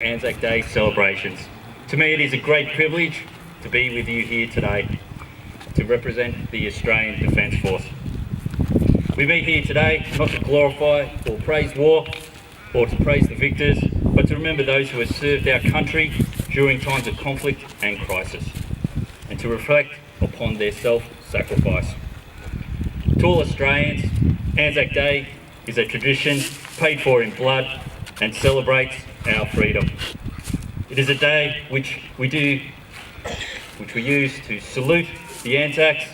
ANZAC Day celebrations. To me it is a great privilege to be with you here today to represent the Australian Defence Force. We meet here today not to glorify or praise war or to praise the victors, but to remember those who have served our country during times of conflict and crisis, and to reflect upon their self-sacrifice. To all Australians, ANZAC Day is a tradition paid for in blood and celebrates our freedom. It is a day which we use to salute the Anzacs,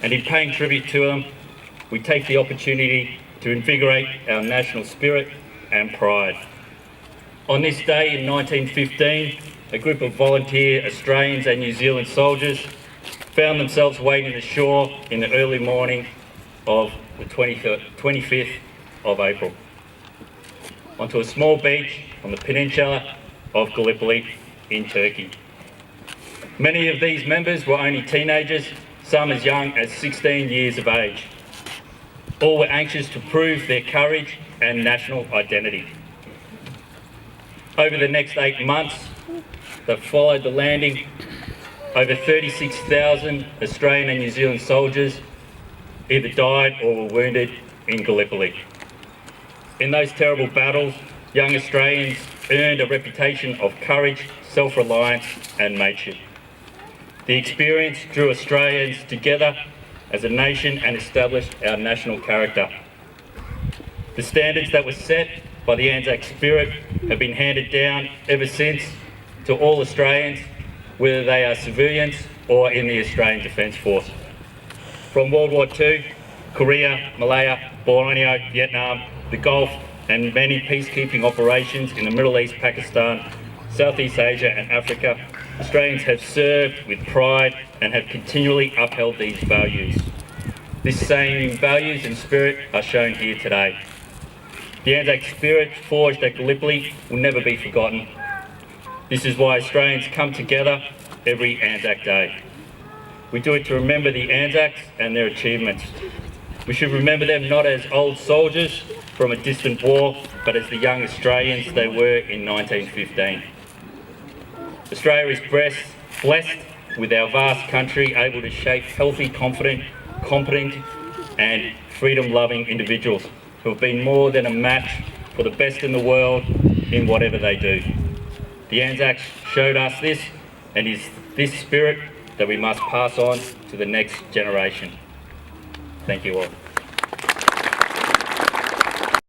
and in paying tribute to them, we take the opportunity to invigorate our national spirit and pride. On this day in 1915, a group of volunteer Australians and New Zealand soldiers found themselves wading ashore in the early morning of the 25th of April onto a small beach on the peninsula of Gallipoli in Turkey. Many of these members were only teenagers, some as young as 16 years of age. All were anxious to prove their courage and national identity. Over the next 8 months that followed the landing, over 36,000 Australian and New Zealand soldiers either died or were wounded in Gallipoli. In those terrible battles, young Australians earned a reputation of courage, self-reliance and mateship. The experience drew Australians together as a nation and established our national character. The standards that were set by the ANZAC spirit have been handed down ever since to all Australians, whether they are civilians or in the Australian Defence Force. From World War II, Korea, Malaya, Borneo, Vietnam, the Gulf and many peacekeeping operations in the Middle East, Pakistan, Southeast Asia and Africa, Australians have served with pride and have continually upheld these values. These same values and spirit are shown here today. The ANZAC spirit forged at Gallipoli will never be forgotten. This is why Australians come together every ANZAC Day. We do it to remember the Anzacs and their achievements. We should remember them not as old soldiers from a distant war, but as the young Australians they were in 1915. Australia is blessed with our vast country able to shape healthy, confident, competent and freedom-loving individuals who have been more than a match for the best in the world in whatever they do. The Anzacs showed us this, and it's this spirit that we must pass on to the next generation. Thank you all.